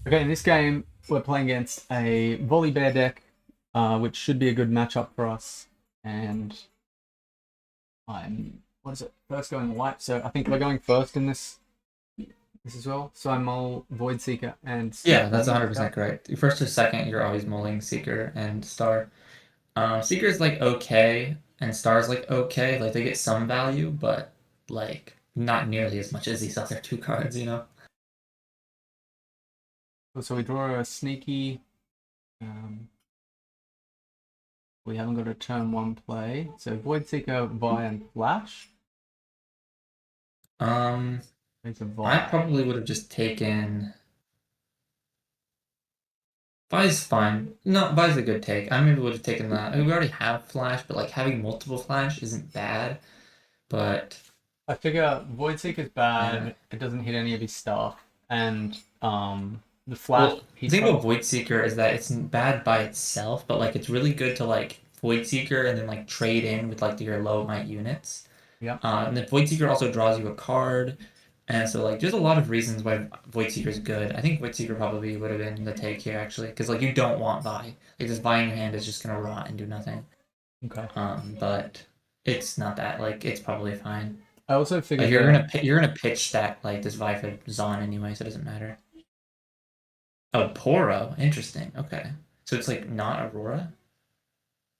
Okay, in this game, we're playing against a Volibear deck, which should be a good matchup for us. And what is it? First going white. So I think we're going first in this as well. So I'm all Void Seeker and Yeah, that's Star. 100% correct. First or second, you're always mulling Seeker and Star. Seeker's like okay, and Star's like okay. Like they get some value, but like not nearly as much as these other two cards, you know? So we draw a sneaky. Um, we haven't got a turn one play. So Void Seeker, Vi, and Flash. Um, It's a I Vi. probably would have just taken. Vi's fine. No, Vi's a good take. I maybe would have taken that. I mean, we already have Flash, but like having multiple Flash isn't bad. But I figure Void Seeker's yeah. bad. It doesn't hit any of his stuff, and the Flash. Well, the He's thing probably about Void Seeker is that it's bad by itself, but like it's really good to like Void Seeker and then like trade in with like your low might units. yeah. And then Void Seeker also draws you a card, and so like there's a lot of reasons why Void Seeker is good. I think Void Seeker probably would have been the take here actually, because like you don't want Vi. Like this Vi in your hand is just gonna rot and do nothing. Okay. But it's not that like it's probably fine. I also Like figured that. you're gonna pitch stack like this Vi for Zon anyway, so it doesn't matter. Oh, Poro. Interesting. Okay. So it's like not Aurora?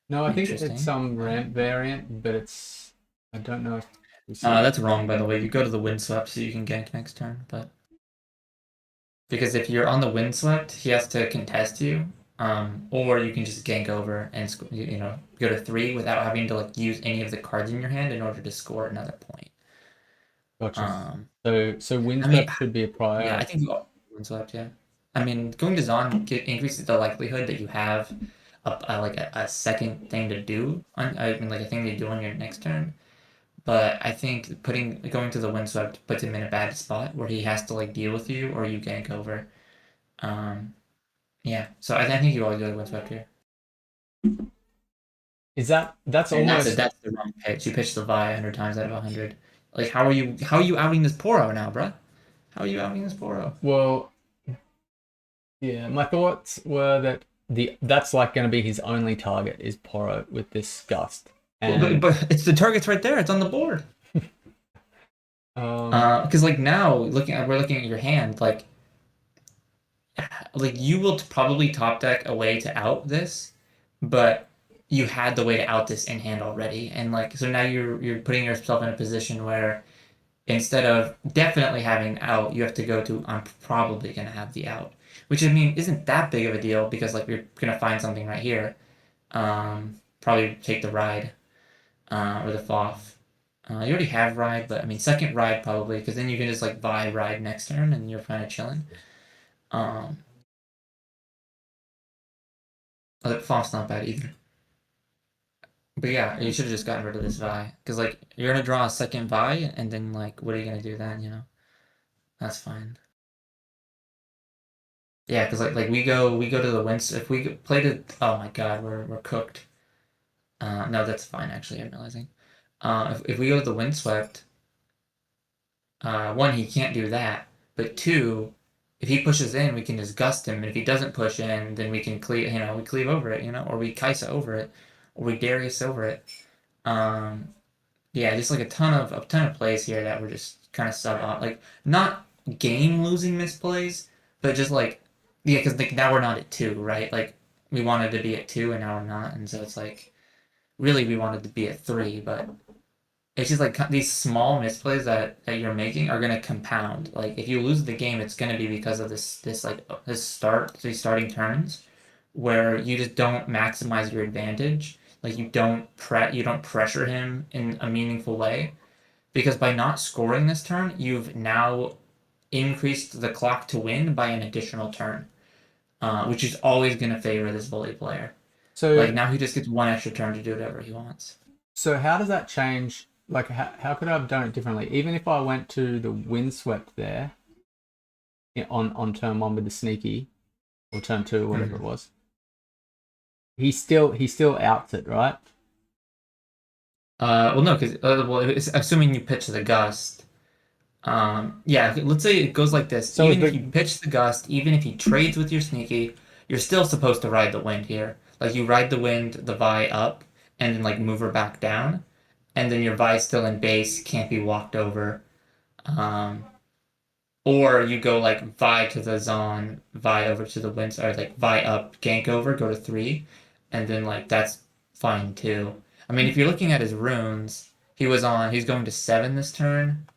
No, I think it's Interesting. some Okay. ramp variant, but it's. I don't know if we see it. That's wrong, by the way. You go to the windswept so you can gank next turn, but because if you're on the windswept, he has to contest you. Or you can just gank over and go to 3 without having to like use any of the cards in your hand in order to score another point. Gotcha. Um, So I mean, windswept should be a yeah, I priority. think you go windswept. Yeah. I mean, going to Zon increases the likelihood that you have a second thing to do on. I mean, like a thing to do on your next turn. But I think going to the windswept puts him in a bad spot where he has to like deal with you or you gank over. Um, yeah. So I think you always go to windswept here, That's and almost. that's the wrong pitch. You pitch the Vi 100 times out of 100. Like how are you outing this Poro now, bruh? How are you outing this Poro? Well, yeah. My thoughts were that that's like going to be his only target is Poro with this gust, Well, and but it's the target's right there. It's on the board. um, Because like now we're looking at your hand like you will probably top deck a way to out this, but you had the way to out this in hand already, and like so now you're putting yourself in a position where instead of definitely having out, you have to go to I'm probably gonna have the out, which I mean isn't that big of a deal because like you're gonna find something right here. Probably take the ride or the FOF. You already have ride, but I mean second ride probably because then you can just like buy ride next turn and you're kind of chilling. Um, FOF's not bad either. But yeah, you should have just gotten rid of this Vi. Because, like, you're gonna draw a second Vi, and then, like, what are you gonna do then, you know? That's fine. Yeah, because, like, we go to the winds. If we play the. Oh my god, we're cooked. No, that's fine, actually, I'm realizing. If we go to the windswept, one, he can't do that. But two, if he pushes in, we can just gust him. And if he doesn't push in, then we can cleave, we cleave over it, or we Kaisa over it, or we Darius over it. Um, Yeah, just like a ton of plays here that were just kind of sub on, like not game losing misplays, but just like yeah, because like now we're not at 2, right? Like we wanted to be at 2 and now we're not, and so it's like really we wanted to be at 3, but it's just like these small misplays that you're making are gonna compound. Like if you lose the game, it's gonna be because of these starting turns where you just don't maximize your advantage. Like you don't pressure him in a meaningful way because by not scoring this turn, you've now increased the clock to win by an additional turn, which is always going to favor this bully player. so Like now he just gets one extra turn to do whatever he wants. so how does that change? Like, how could I have done it differently? Even if I went to the windswept there on turn one with the sneaky, or turn two, whatever it Mhm. was, he still outs it, right? Well, no, because assuming you pitch the gust, Yeah, let's say it goes like this. So is Even if you pitch the gust, even if he trades with your sneaky, you're still supposed to ride the wind here. Like you ride the wind, the Vi up, and then like move her back down, and then your Vi still in base, can't be walked over. Um, or you go like Vi to the Zon, Vi over to the wind, or like Vi up, gank over, go to 3, and then like that's fine too. I mean, if you're looking at his runes, he's going to 7 this turn.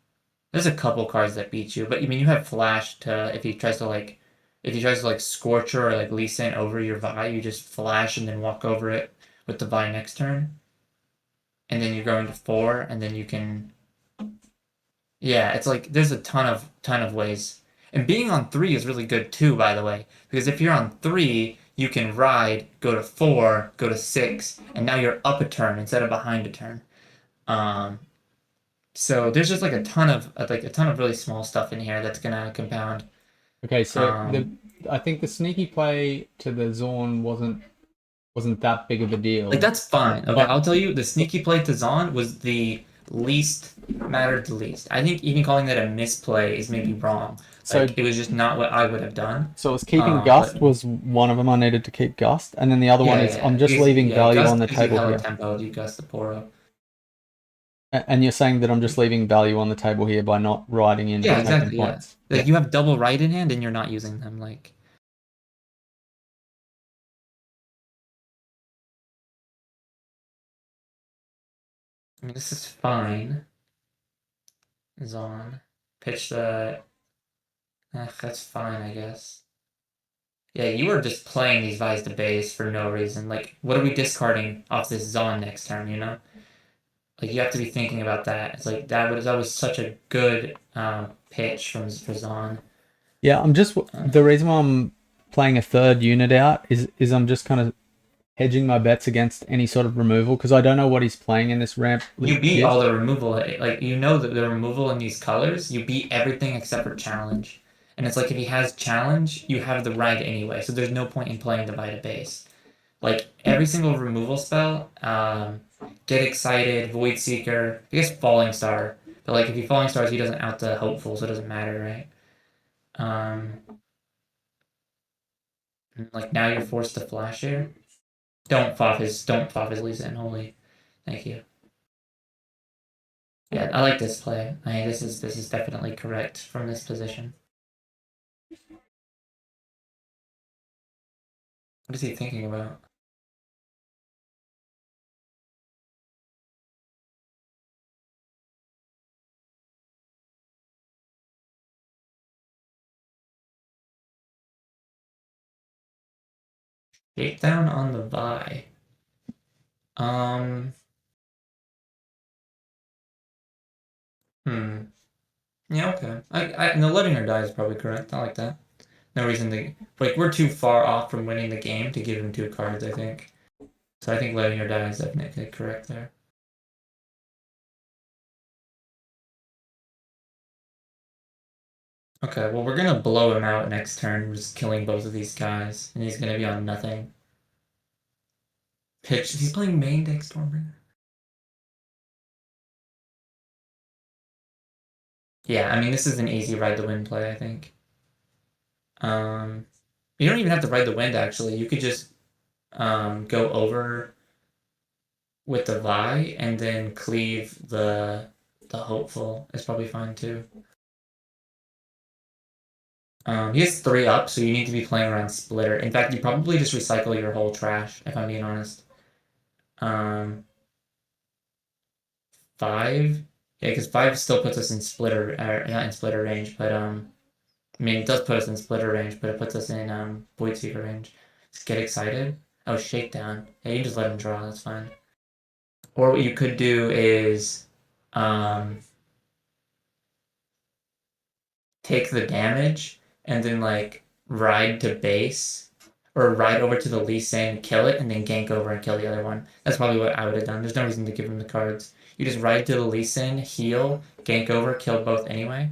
There's a couple cards that beat you, but I mean you have flash to if he tries to like Scorcher or like Lee Sin over your Vi, you just flash and then walk over it with the Vi next turn. And then you're going to 4, and then you can yeah, it's like there's a ton of ways. And being on 3 is really good too, by the way. Because if you're on 3, you can ride, go to 4, go to 6, and now you're up a turn instead of behind a turn. Um so there's just like a ton of really small stuff in here that's gonna compound. okay, so Um, I think the sneaky play to the Zorn wasn't that big of a like deal. that's fine. Okay, But I'll tell you, the sneaky play to Zon was the least mattered the least. I think even calling that a misplay is maybe wrong. so Like it was just not what I would have done. so it was keeping Gust But was one of them. I needed to keep Gust, and then the other one yeah, is I'm yeah, just because leaving yeah, value on Gust the gives you table hella here. tempo. You Gust the Poro. And you're saying that I'm just leaving value on the table here by not riding in Yeah, and taking exactly. Yeah, points. Yeah. like you have double right in hand and you're not using them. Like I mean, this is fine. Zon pitch the. That's fine, I guess. Yeah, you were just playing these Vi's to base for no reason. Like, what are we discarding off this Zon next turn, you know? Like, you have to be thinking about that. It's like, that was such a good pitch for Zon. Yeah, I'm just Uh, the reason why I'm playing a third unit out is I'm just kind of hedging my bets against any sort of removal because I don't know what he's playing in this ramp you beat kit. all the removal. Like, you know that the removal in these colors, you beat everything except for challenge. And it's like, if he has challenge, you have the right anyway. So there's no point in playing the Vi to base. Like every single removal spell, get excited, void seeker, I guess falling star. But like if he falling stars, he doesn't out the hopeful, so it doesn't matter, right? Um, like now you're forced to flash here. Don't fob his Lisa and holy. Thank you. Yeah, I like this play. I mean, this is definitely correct from this position. What is he thinking about? Takedown on the Vi. Um, hmm. Yeah, okay. And the letting her die is probably correct. I like that. No reason to like we're too far off from winning the game to give him 2 cards, I think. So I think letting her die is definitely correct there. Okay, well we're gonna blow him out next turn, just killing both of these guys, and he's gonna be on nothing. Pitch. Is he playing main deck Stormbringer? Yeah, I mean this is an easy ride the wind play, I think. Um, you don't even have to ride the wind actually. You could just go over with the Vi and then cleave the hopeful. It's probably fine too. He has 3 up, so you need to be playing around Splitter. In fact, you probably just recycle your whole trash, if I'm being honest. Um, 5? Yeah, because 5 still puts us in Splitter, not in Splitter range, but, I mean, it does put us in Splitter range, but it puts us in, Void Seeker range. Just get excited. Oh, Shakedown. Yeah, you just let him draw, that's fine. Or what you could do is, um, take the damage and then, like, ride to base or ride over to the Lee Sin, kill it, and then gank over and kill the other one. That's probably what I would have done. There's no reason to give him the cards. You just ride to the Lee Sin, heal, gank over, kill both anyway.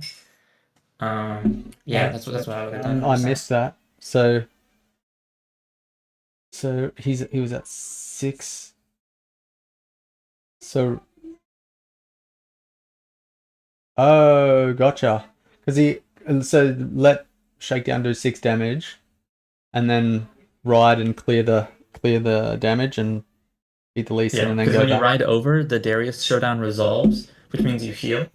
Yeah, that's what I would have done. I 100%. missed that. So he was at 6. So Oh, gotcha. Because so let Shakedown do 6 damage, and then ride and clear the damage and beat the Lee Sin, Yeah, and then because go when you back. ride over, the Darius showdown resolves, which means you heal,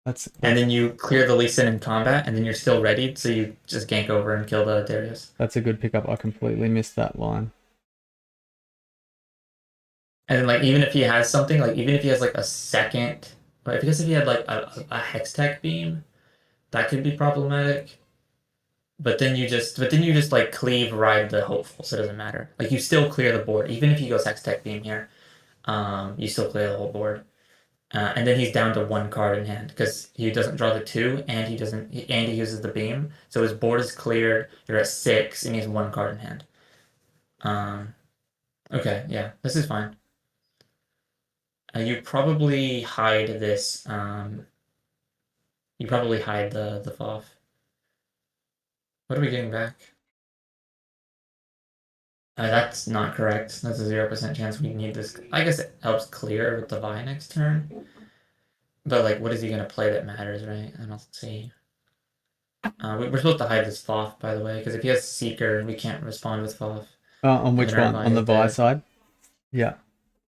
That's and that's then you clear the Lee Sin in combat, and then you're still ready, so you just gank over and kill the Darius. that's a good pickup. I completely missed that line. And then like even if he has something, like even if he has like a second, like I guess if he had like a Hextech beam, that could be problematic. But then you just like cleave ride the hopeful, so it doesn't matter. Like you still clear the board, even if he goes Hextech beam here. You still clear the whole board. And then he's down to 1 card in hand because he doesn't draw the 2 and he uses the beam. So his board is cleared. You're at 6 and he has 1 card in hand. Um, okay, yeah, this is fine. You probably hide this. You probably hide the FOF. What are we getting back? That's not correct. That's a 0% chance we need this. I guess it helps clear with the Vi next turn. But like, what is he gonna play that matters, right? I don't see. We're supposed to hide this FOF, by the way, because if he has Seeker, we can't respond with FOF. On And which then our one? Vi On the is Vi dead. side? Yeah.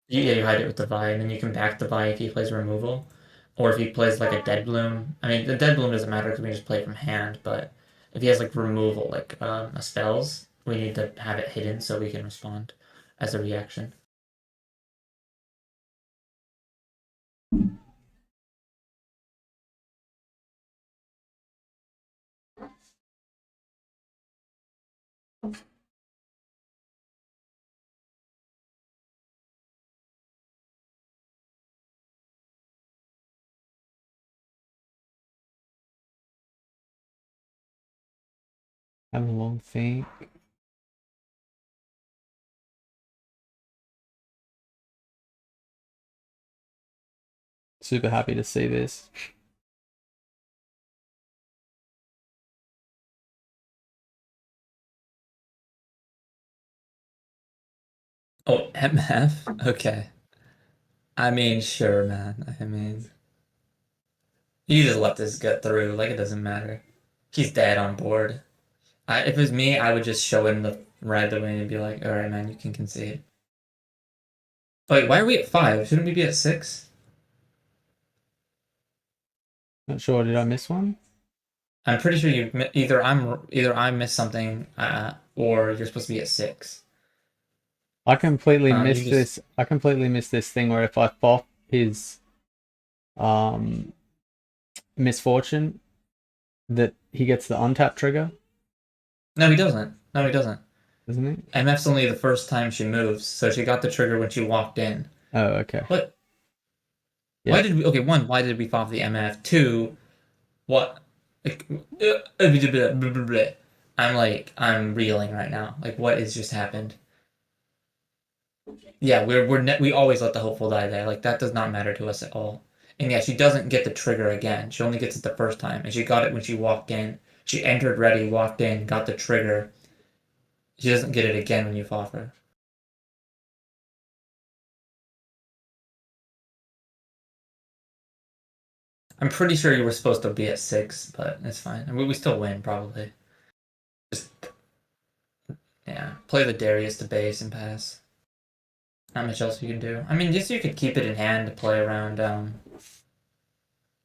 Yeah, you hide it with the Vi, and then you can back the Vi if he plays removal. Or if he plays like a Dead Bloom. I mean, the Dead Bloom doesn't matter because we just play it from hand, but if he has like removal, like a spells, we need to have it hidden so we can respond as a reaction. Have a long think. Super happy to see this. Oh, MF? Okay. I mean, sure, man. I mean, you just let this get through. Like, it doesn't matter. He's dead on board. If it was me, I would just show him the right away and be like, all right, man, you can concede. Wait, why are we at 5? Shouldn't we be at 6? Not sure. Did I miss one? I'm pretty sure either I missed something, or you're supposed to be at 6. I completely You missed just this. I completely missed this thing where if I FOF his um misfortune, that he gets the untap trigger, No, he doesn't. No, he doesn't. doesn't he? MF's only the first time she moves, so she got the trigger when she walked in. Oh, okay. What? Why Yeah. did we? Okay, one, why did we pop the MF? Two, what? Like, I'm reeling right now. Like, what has just happened? Yeah, we always let the hopeful die there. Like, that does not matter to us at all. And yeah, she doesn't get the trigger again. She only gets it the first time, and she got it when she walked in. She entered ready, walked in, got the trigger. She doesn't get it again when you fall her. I'm pretty sure you were supposed to be at 6, but it's fine. And we still win, probably. Just, yeah, play the Darius to base and pass. Not much else you can do. I mean, just you could keep it in hand to play around,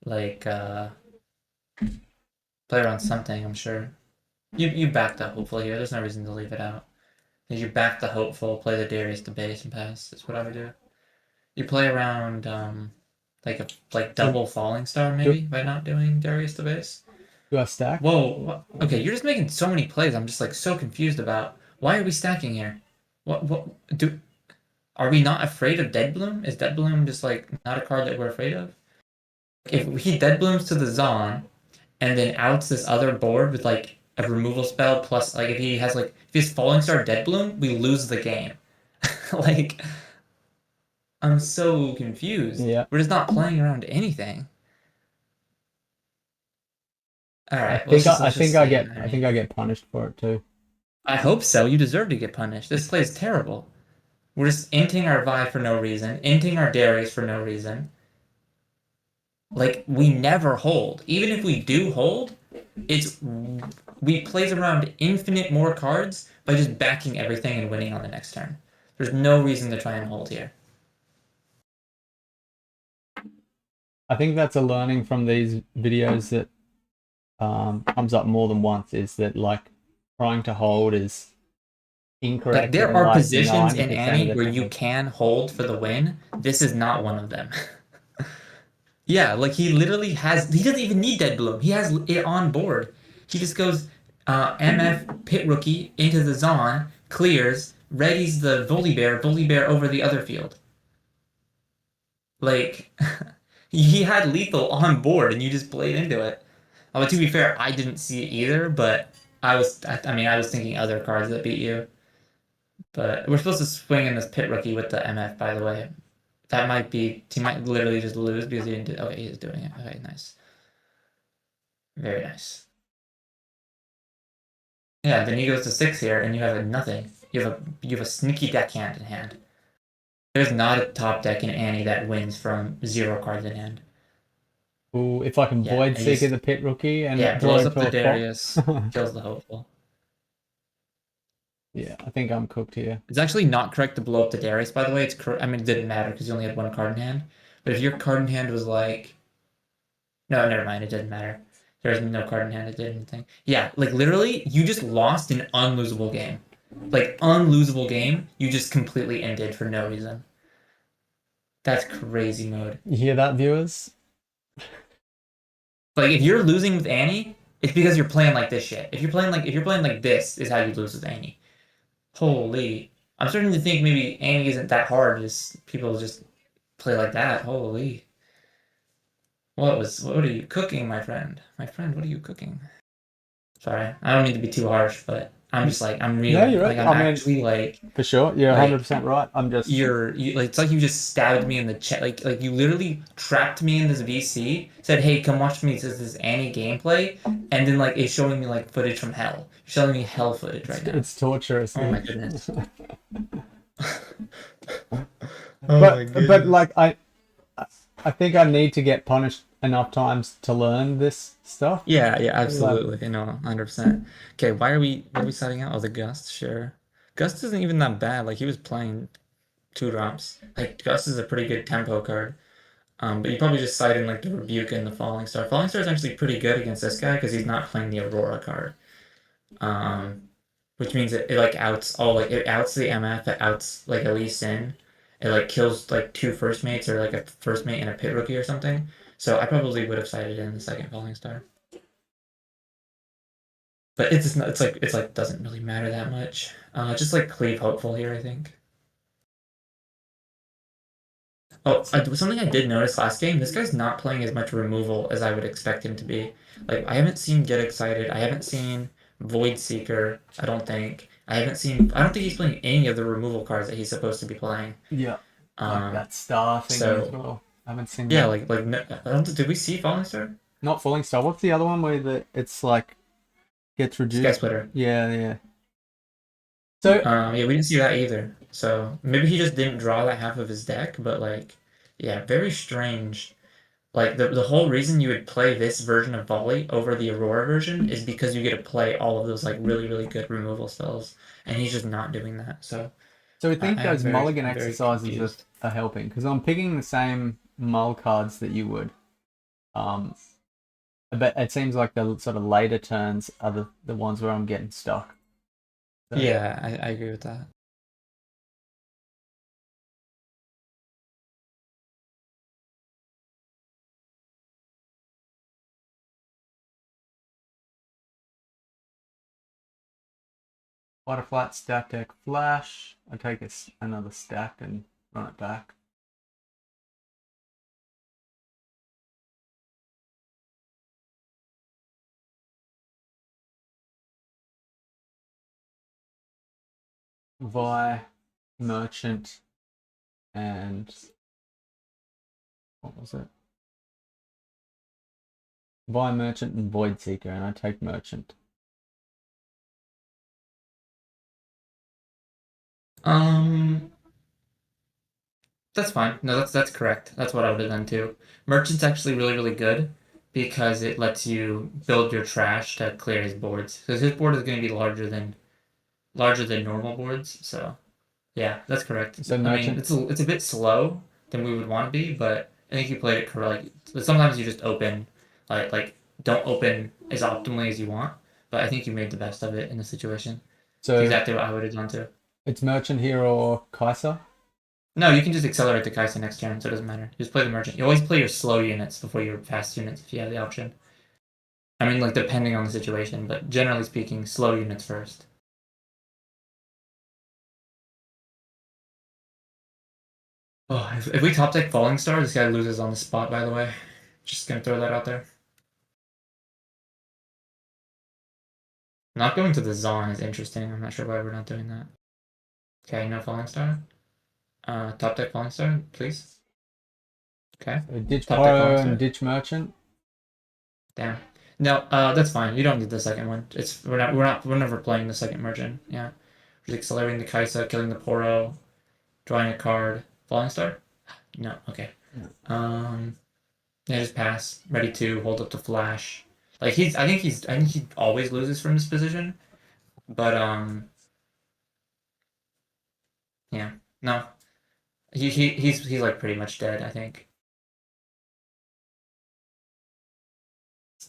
like, play around something, I'm sure. You back the hopeful here. There's no reason to leave it out. You back the hopeful, play the Darius to base and pass. That's what I would do. You play around, like So double Falling Star, do, maybe, by not doing Darius to base. do I stack? Whoa. Okay, you're just making so many plays. I'm just like so confused about why are we stacking here? What do are we not afraid of Dead Bloom? Is Dead Bloom just like not a card that we're afraid of? If he Dead Blooms to the Zon and then outs this other board with like a removal spell plus like if he's Falling Star Dead Bloom, we lose the game. Like I'm so confused. Yeah. We're just not playing around anything. All I right, think I, I let's think just I see. get I I think I mean, get punished for it too. I hope so. You deserve to get punished. This play is terrible. We're just inting our Vi for no reason, inting our Darius for no reason. Like we never hold. Even if we do hold, it's we plays around infinite more cards by just backing everything and winning on the next turn. There's no reason to try and hold here. I think that's a learning from these videos that comes up more than once, is that like trying to hold is Like incorrect there in are like positions 90% in of Annie the where you time. can hold for the win. This is not one of them. Yeah, like he literally has. He doesn't even need Dead Bloom. He has it on board. He just goes MF Pit Rookie into the Zon, clears, readies the Volibear, Volibear over the other field. Like he had lethal on board, and you just played into it. But to be fair, I didn't see it either. But I mean, I was thinking other cards that beat you. But we're supposed to swing in this Pit Rookie with the MF, by the way. That might be. He might literally just lose because he didn't do. Okay, he's doing it. Okay, nice. Very nice. Yeah, then he goes to 6 here, and you have a nothing. You have a sneaky deckhand in hand. There's not a top deck in Annie that wins from 0 cards in hand. Ooh, if I can Yeah, Void and Seeker he's the Pit Rookie and draw blows up into the a fox. Darius, kills the hopeful. Yeah, I think I'm cooked here. It's actually not correct to blow up the Darius, by the way. I mean, it didn't matter because you only had 1 card in hand. But if your card in hand was like, no, never mind, it didn't matter. There's no card in hand that did anything. Yeah, like literally, you just lost an unlosable game. Like unlosable game, you just completely ended for no reason. That's crazy mode. You hear that, viewers? Like if you're losing with Annie, it's because you're playing like this shit. If you're playing like this is how you lose with Annie. Holy. I'm starting to think maybe Annie isn't that hard, just people just play like that. Holy. What are you cooking, my friend? My friend, what are you cooking? Sorry. I don't mean to be too harsh, but I'm just like I'm No, really you're like right. I'm I mean, actually for sure, you're like 100% right. I'm just like it's like you just stabbed me in the chest. Like you literally trapped me in this VC, said, "Hey, come watch me." It says this Annie gameplay, and then like it's showing me like footage from hell. You're showing me hell footage right now. it's torturous. Oh my goodness. Oh my But goodness. like I think I need to get punished enough times to learn this stuff. Yeah, yeah, Like, absolutely. You know, 100%. Okay, why are we setting out? Oh, the Gust, sure. Gust isn't even that bad. Like he was playing 2 drops. Like Gust is a pretty good tempo card. But you probably just cite in like the Rebuke and the Falling Star. Falling Star is actually pretty good against this guy because he's not playing the Aurora card. Um, which means it like it outs the MF, it outs like Elise in. It like kills like 2 first mates or like a first mate and a pit rookie or something. So I probably would have cited in the second Falling Star. But it's just not, it's like doesn't really matter that much. Just like Cleave Hopeful here, I think. Oh, something I did notice last game, this guy's not playing as much removal as I would expect him to be. Like, I haven't seen Get Excited. I haven't seen Void Seeker, I don't think. I don't think he's playing any of the removal cards that he's supposed to be playing. yeah, like Um, that star thingy as so, well. I haven't seen yeah, that. no, I don't, did we see Falling Star? Not Falling Star. What's the other one where it's like gets Sky reduced? Splitter. Yeah, yeah. So Yeah, we didn't see that either. So, maybe he just didn't draw that half of his deck, but like, yeah, very strange. Like the whole reason you would play this version of Volley over the Aurora version is because you get to play all of those like really, really good removal spells, and he's just not doing that. So so we think those mulligan I'm very exercises confused. are helping because I'm picking the same mull cards that you would. Um, but it seems like the sort of later turns are the ones where I'm getting stuck. So, Yeah, I agree with that. quite a flat stack deck flash. I take another stack and run it back. Vi, Merchant, and what was it? Vi, Merchant, and Void Seeker, and I take Merchant. Um, That's fine. No, that's correct. That's what I would have done too. Merchant's actually really, really good because it lets you build your trash to clear his boards. Because his board is going to be larger than normal boards. So yeah, that's correct. So I mean, merchant. it's a bit slow than we would want to be, but I think you played it correctly. But sometimes you just open, like don't open as optimally as you want. But I think you made the best of it in the situation. It's So exactly what I would have done too. it's merchant here or Kaiser. No, you can just accelerate the Kaisa next turn, so it doesn't matter. Just play the merchant. You always play your slow units before your fast units if you have the option. I mean, like depending on the situation, but generally speaking, slow units first. Oh, if we top deck Falling Star, this guy loses on the spot. By the way, just gonna throw that out there. Not going to the Zon is interesting. I'm not sure why we're not doing that. Okay, no Falling Star. Top deck Falling Star, please. Okay. So ditch Top deck Falling Poro and Star. ditch merchant. Damn. No, that's fine. You don't need the second one. We're never playing the second merchant. Yeah. Just accelerating the Kaisa, killing the Poro, drawing a card. Falling Star? No, okay. No. Yeah, just pass. Ready to hold up the flash. Like I think he always loses from this position. But yeah. No. He's like pretty much dead, I think.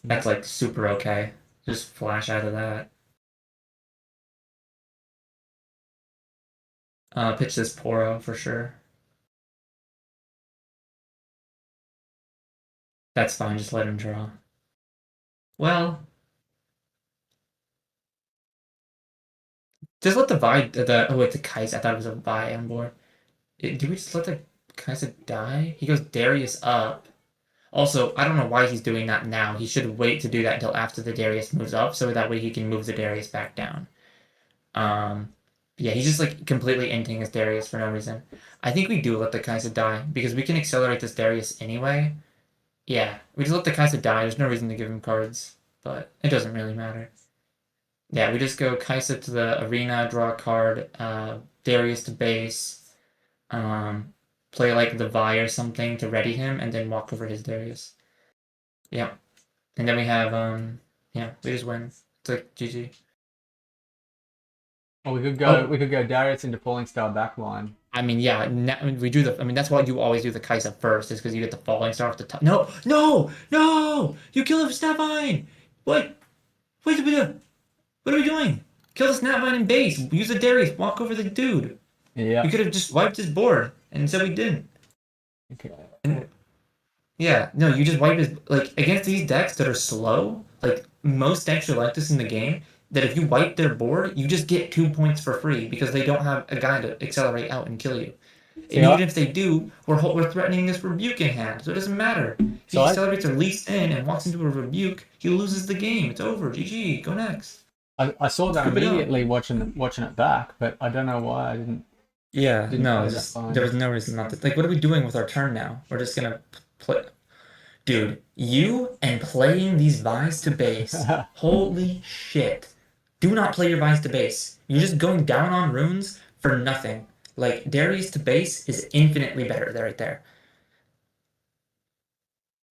That's like super okay. Just flash out of that. Pitch this Poro for sure. That's fine, just let him draw. Well, just let the Vi oh wait, the Kais. I thought it was a Vi on board. Did we just let the Kaisa die? He goes Darius up. Also, I don't know why he's doing that now. He should wait to do that until after the Darius moves up, so that way he can move the Darius back down. Um, yeah, he's just like completely inting his Darius for no reason. I think we do let the Kaisa die because we can accelerate this Darius anyway. Yeah, we just let the Kaisa die. There's no reason to give him cards, but it doesn't really matter. Yeah, we just go Kaisa to the arena, draw a card, Darius to base, play like the Vi or something to ready him, and then walk over his Darius. Yeah. And then we have, yeah, we just win. It's like GG. Or we could Oh, go Darius into Falling Star backline. I mean, yeah, we do the. I mean, that's why you always do the Kaisa first, is because you get the falling star off the top. No, no, no! You kill the Snapvine! What? Wait a minute! What are we doing? Kill the Snapvine in base. Use the Darius. Walk over the dude. Yeah. We could have just wiped his board, and instead we didn't. Okay. And, yeah, no, you just wiped his like against these decks that are slow. Like most decks are like this in the game. That if you wipe their board, you just get 2 points for free because they don't have a guy to accelerate out and kill you. See, And even if they do, we're threatening this rebuke in hand, so it doesn't matter. If he so accelerates or leaks in and walks into a rebuke, he loses the game. It's over. GG. Go next. I saw that Scoop it up. immediately watching it back, but I don't know why I didn't Yeah, no, play that just fine. there was no reason not to. Like, what are we doing with our turn now? We're just gonna play. Dude, you and playing these Vines to base. Holy shit. Do not play your Vines to base. You're just going down on runes for nothing. Like, Darius to base is infinitely better there right there.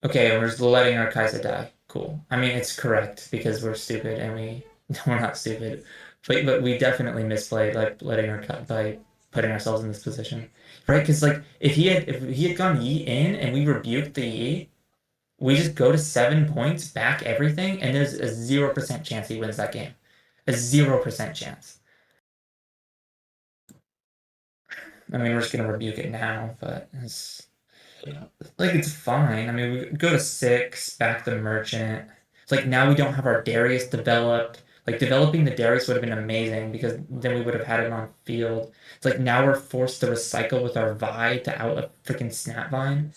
Okay, we're just letting our Kaiser die. Cool. I mean, it's correct because we're stupid and we're not stupid. But we definitely misplayed like letting our cut by putting ourselves in this position. Right? Because like if he had gone Yi in and we rebuked the Yi, we just go to 7 points, back everything, and there's a 0% chance he wins that game. A 0% chance. I mean, we're just gonna rebuke it now, but it's like it's fine. I mean, we go to 6, back the merchant. It's like now we don't have our Darius developed. Like developing the Darius would have been amazing because then we would have had it on field. It's like now we're forced to recycle with our Vi to out a freaking Snapvine.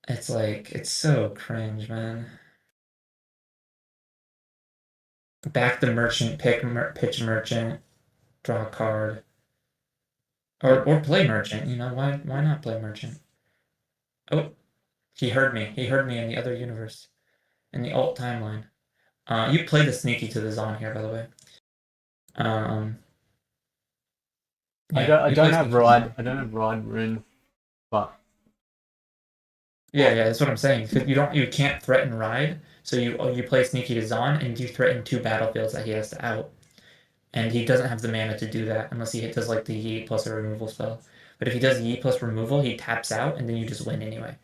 It's like it's so cringe, man. Back the merchant, pitch merchant, draw a card, or play merchant. You know why not play merchant? Oh, he heard me. He heard me in the other universe, in the alt timeline. You play the sneaky to the Zon here, by the way. I Yeah, don't you play have sneaky to the Zon. ride rune. But Yeah, that's what I'm saying. 'Cause you can't threaten ride, so you play sneaky to Zon, and you threaten 2 battlefields that he has to out, and he doesn't have the mana to do that unless he does like the Yi plus a removal spell. But if he does Yi plus removal, he taps out, and then you just win anyway.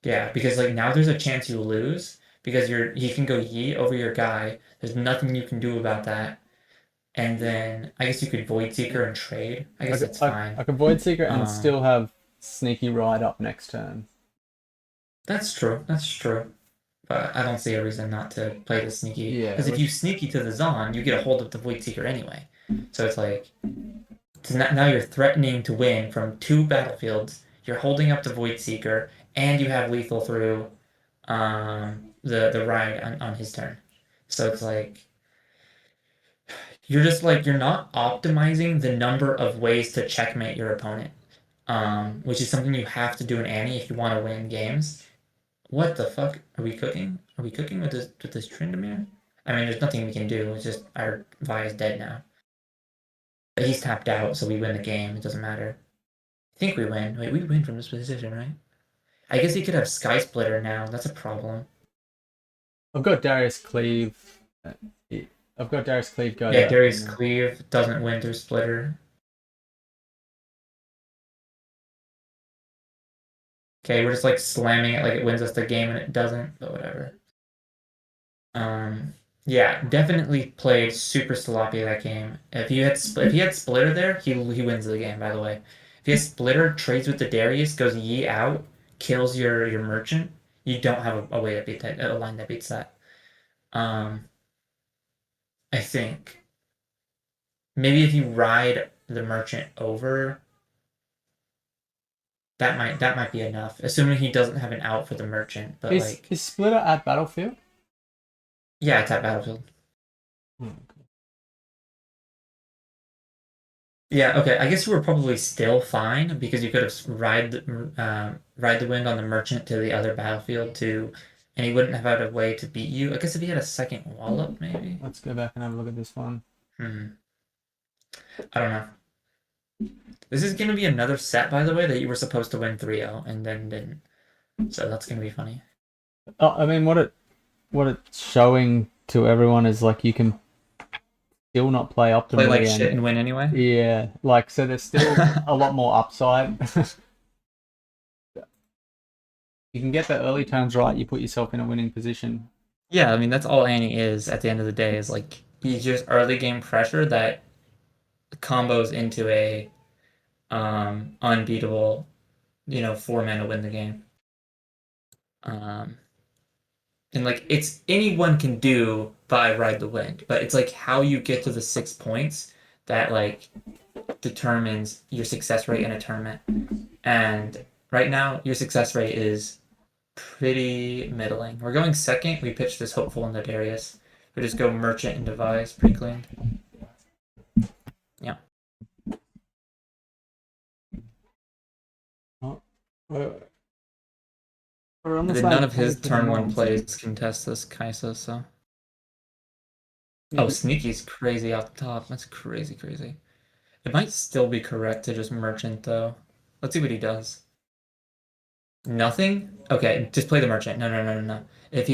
Yeah, because like now there's a chance you lose because he can go Yi over your guy. There's nothing you can do about that. And then I guess you could Void Seeker and trade. I guess that's fine. I could Void Seeker and Um, still have Sneaky Ride up next turn. That's true. That's true. But I don't see a reason not to play the sneaky. Yeah, Because if you sneaky to the Zon, you get a hold of the Void Seeker anyway. So it's like now you're threatening to win from 2 battlefields. You're holding up the Void Seeker, and you have lethal through the ride on his turn. So it's like you're not optimizing the number of ways to checkmate your opponent, which is something you have to do in Annie if you want to win games. What the fuck? Are we cooking? Are we cooking with this Tryndamere? I mean, there's nothing we can do. It's just our Vi is dead now. But he's tapped out, so we win the game. It doesn't matter. I think we win. Wait, we win from this position, right? I guess he could have Sky Splitter now. That's a problem. I've got Darius Cleave. I've got Darius Cleave go. Yeah, Darius Cleave doesn't win through Splitter. Okay, we're just like slamming it like it wins us the game and it doesn't, but whatever. Yeah, definitely played super sloppy that game. If he had Splitter there, he wins the game. By the way, if he has Splitter, trades with the Darius, goes Yi out, kills your merchant, you don't have a way to beat that, a line that beats that. I think maybe if you ride the merchant over, that might be enough, assuming he doesn't have an out for the merchant. But is Splitter at battlefield? Yeah, it's at battlefield. Okay. Yeah, okay. I guess you were probably still fine because you could have ride the wind on the merchant to the other battlefield and he wouldn't have had a way to beat you. I guess if he had a second wallop, maybe. Let's go back and have a look at this one. I don't know. This is gonna be another set, by the way, that you were supposed to win 3-0 and then didn't. So that's gonna be funny. I mean, what it's showing to everyone is like you can still not play optimally. Play like shit and win anyway? Yeah, like, so there's still a lot more upside. You can get the early turns right, you put yourself in a winning position. Yeah, I mean, that's all Annie is at the end of the day, is like, he's just early game pressure that combos into a unbeatable, 4-mana win the game. And like it's anyone can do by ride the wind, but it's like how you get to the 6 points that like determines your success rate in a tournament. And right now your success rate is pretty middling. We're going second. We pitched this hopeful into Darius. We just go merchant and devise pre-cleaned. Yeah. None of his turn 1 plays can test this Kaisa, so. Oh, Sneaky's crazy off the top. That's crazy. It might still be correct to just merchant, though. Let's see what he does. Nothing? Okay, just play the merchant. No. If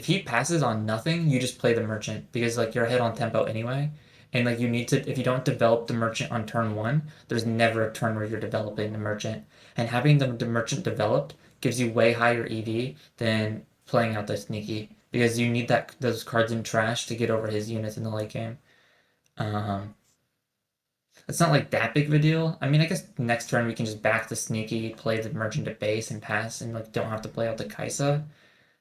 he passes on nothing, you just play the merchant because like you're ahead on tempo anyway. And like you need to, if you don't develop the merchant on turn 1, there's never a turn where you're developing the merchant. And having the merchant developed gives you way higher EV than playing out the sneaky because you need those cards in trash to get over his units in the late game. It's not like that big of a deal. I mean, I guess next turn we can just back the sneaky, play the merchant at base, and pass, and like don't have to play out the Kaisa.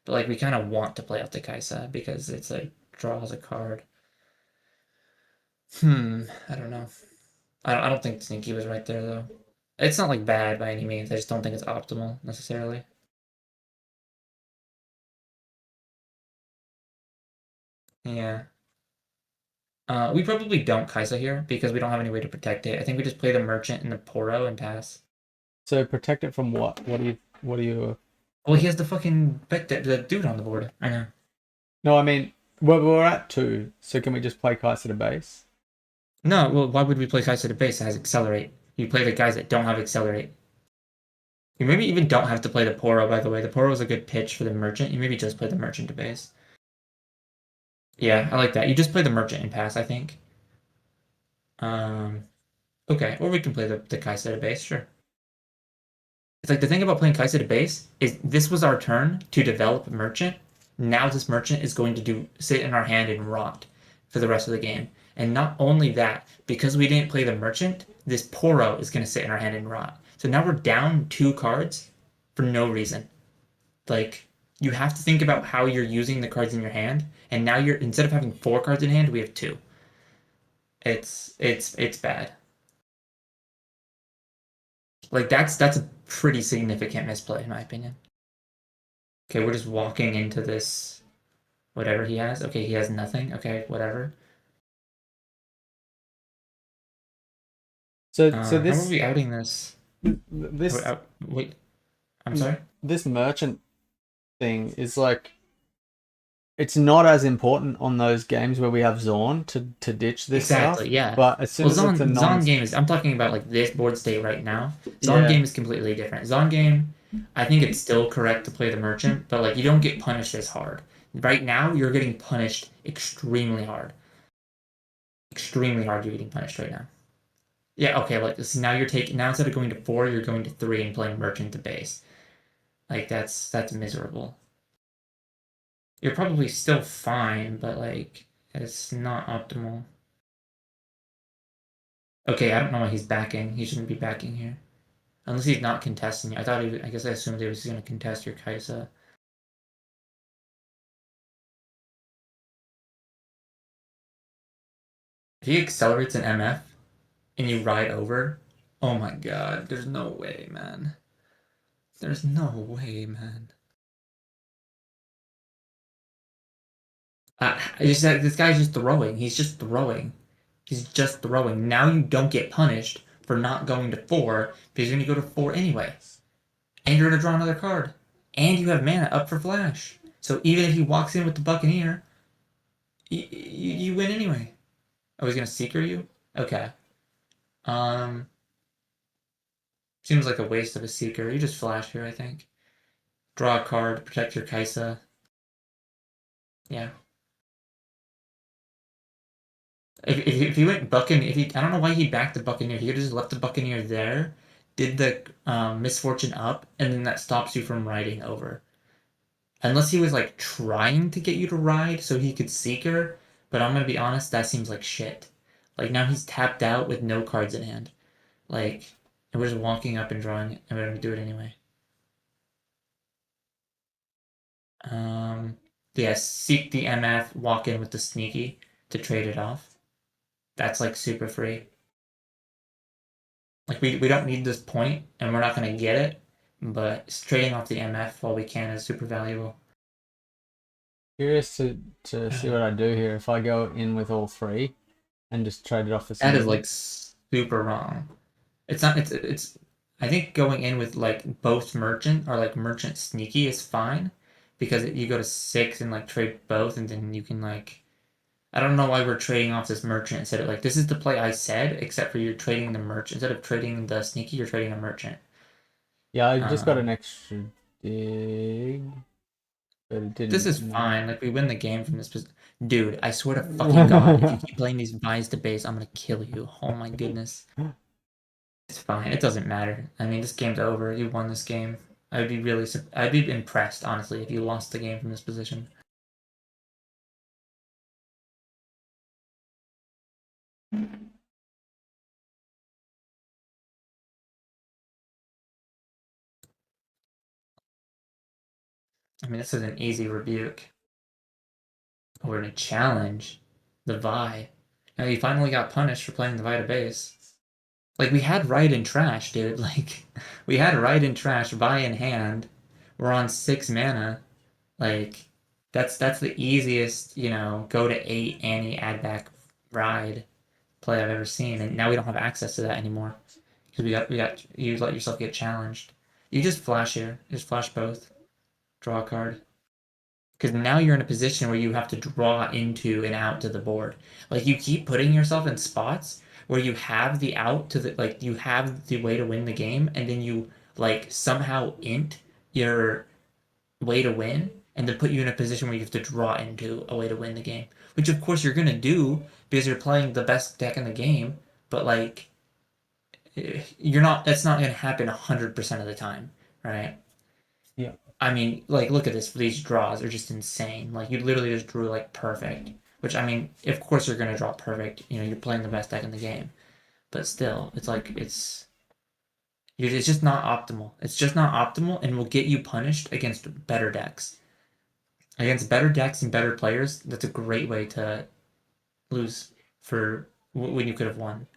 But like we kind of want to play out the Kaisa because it's a draws a card. I don't know. I don't think sneaky was right there though. It's not like bad by any means. I just don't think it's optimal necessarily. Yeah. We probably don't Kaisa here because we don't have any way to protect it. I think we just play the merchant and the Poro and pass. So protect it from what? What do you? Well, he has the fucking the dude on the board. I know. No, I mean we're at 2. So can we just play Kaisa to base? No, well, why would we play Kaisa to base? It has Accelerate. You play the guys that don't have Accelerate. You maybe even don't have to play the Poro, by the way. The Poro is a good pitch for the Merchant. You maybe just play the Merchant to base. Yeah, I like that. You just play the Merchant and pass, I think. Okay, or we can play the Kaisa to base, sure. It's like the thing about playing Kaisa to base is this was our turn to develop a Merchant. Now this Merchant is going to sit in our hand and rot for the rest of the game. And not only that, because we didn't play the Merchant, this Poro is going to sit in our hand and rot. So now we're down 2 cards for no reason. Like, you have to think about how you're using the cards in your hand, and now you're instead of having 4 cards in hand, we have 2. It's bad. Like that's a pretty significant misplay in my opinion. Okay, we're just walking into this whatever he has. Okay, he has nothing. Okay, whatever. So How are this we outing this? this Wait, I'm sorry. this merchant thing is like, it's not as important on those games where we have Zorn to ditch this Exactly, stuff. yeah. But as soon Well, as it's a Zon game is. I'm talking about like this board state right now. Zon Yeah. game is completely different. Zon game, I think it's still correct to play the merchant, but like you don't get punished as hard. Right now, you're getting punished extremely hard. Extremely hard. You're getting punished right now. Yeah. Okay. Like this. Now you're taking. Now instead of going to 4, you're going to 3 and playing merchant to base. Like that's miserable. You're probably still fine, but like it's not optimal. Okay, I don't know why he's backing. He shouldn't be backing here. Unless he's not contesting. I thought I guess I assumed he was going to contest your Kaisa. If he accelerates an MF and you ride over, oh my god, there's no way, man. There's no way, man. It's like this guy's just throwing. He's just throwing. He's just throwing. Now you don't get punished for not going to 4 because you're going to go to 4 anyway. And you're going to draw another card. And you have mana up for flash. So even if he walks in with the Buccaneer, you win anyway. Oh, he's going to Seeker you? Okay. Seems like a waste of a Seeker. You just flash here, I think. Draw a card, protect your Kaisa. Yeah. If he went Buccaneer, I don't know why he backed the Buccaneer. He could have just left the Buccaneer there, did the Misfortune up, and then that stops you from riding over. Unless he was like trying to get you to ride so he could Seeker, but I'm gonna be honest, that seems like shit. Like now he's tapped out with no cards in hand. Like, and we're just walking up and drawing it, and we're gonna do it anyway. Yeah, seek the MF, walk in with the sneaky to trade it off. That's like super free. Like we don't need this point, and we're not gonna get it, but trading off the MF while we can is super valuable. Curious to see what I do here. If I go in with all 3 and just trade it off the That is sneaky. like super wrong. It's not. It's. I think going in with like both merchant or like merchant sneaky is fine because you go to 6 and like trade both, and then you can like. I don't know why we're trading off this merchant instead of like this is the play I said, except for you're trading the merchant instead of trading the sneaky, you're trading a merchant. Yeah, I just got an extra dig, but it didn't. This is fine. Like we win the game from this position. Dude, I swear to fucking god, if you keep playing these buys to base, I'm gonna kill you. Oh my goodness. It's fine. It doesn't matter. I mean, this game's over. You won this game. I'd be impressed, honestly, if you lost the game from this position. I mean, this is an easy rebuke. We're gonna challenge the Vi. Now you finally got punished for playing the Vi to base. Like we had Ride and Trash, dude. Like we had Ride and Trash, Vi in hand. We're on 6 mana. Like that's the easiest, go to 8 Annie add back Ride play I've ever seen, and now we don't have access to that anymore because we got you let yourself get challenged. You just flash here, just flash both, draw a card. Because now you're in a position where you have to draw into and out to the board. Like you keep putting yourself in spots where you have the out to the like you have the way to win the game, and then you like somehow int your way to win, and then put you in a position where you have to draw into a way to win the game. Which of course you're gonna do because you're playing the best deck in the game, but like you're not. That's not gonna happen 100% of the time, right? Yeah. I mean, like, look at this. These draws are just insane. Like, you literally just drew, like, perfect. Which, I mean, of course you're going to draw perfect. You know, you're playing the best deck in the game. But still, it's like, it's just not optimal. It's just not optimal and will get you punished against better decks. Against better decks and better players, that's a great way to lose for when you could have won.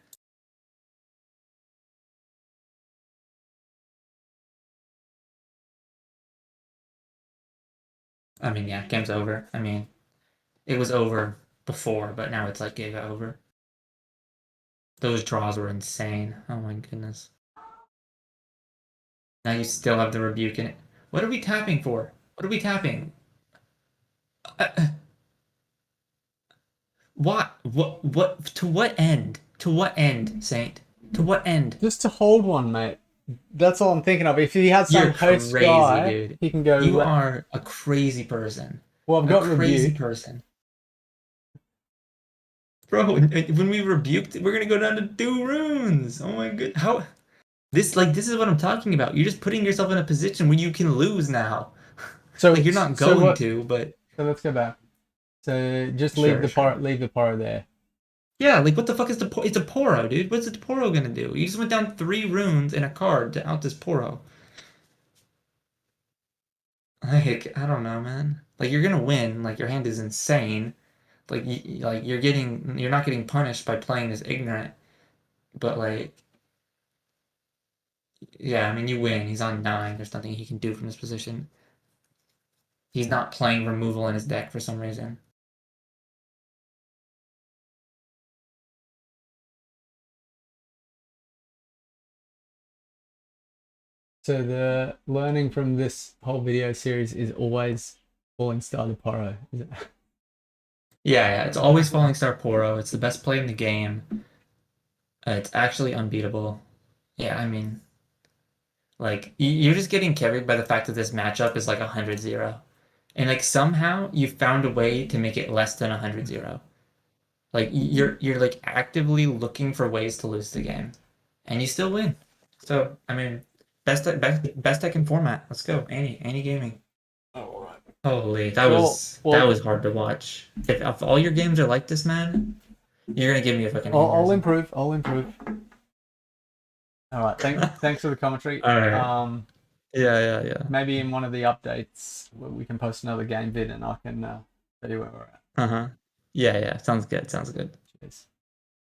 I mean, yeah, game's over. I mean, it was over before, but now it's like game over. Those draws were insane. Oh my goodness. Now you still have the rebuke in it. What are we tapping for? What are we tapping? What? What? To what end? To what end, Saint? To what end? Just to hold one, mate. That's all I'm thinking of. If he had some You're host crazy, guy, dude. he can go. You are a crazy person. Well, I've A got crazy rebuke. person. Bro, when we rebuked, we're gonna go down to 2 runes. Oh my good. How? This is what I'm talking about. You're just putting yourself in a position where you can lose now. So Like you're not so going what? to, but So let's go back. So just leave sure, the sure. leave the poro there. Yeah, like what the fuck is it's a Poro, dude. What's the Poro gonna do? You just went down 3 runes in a card to out this Poro. Like, I don't know, man. Like you're gonna win. Like your hand is insane. Like you're not getting punished by playing this ignorant. But like, yeah, I mean you win. He's on 9. There's nothing he can do from this position. He's not playing removal in his deck for some reason. So the learning from this whole video series is always falling star to poro. Is it? Yeah, it's always Falling Star Poro. It's the best play in the game. It's actually unbeatable. Yeah, I mean, like you're just getting carried by the fact that this matchup is like 100-0. And like somehow you found a way to make it less than 100-0. Like you're like actively looking for ways to lose the game. And you still win. So, I mean, best deck in format. Let's go. Annie Gaming. All right. Holy, Well, that was hard to watch. If all your games are like this, man, you're gonna give me a fucking I'll aneurysm. improve. I'll improve. All right. Thanks for the commentary. All right. Yeah. Maybe in one of the updates we can post another game vid and I can tell you where we're at. Uh-huh. Yeah. Sounds good. Cheers.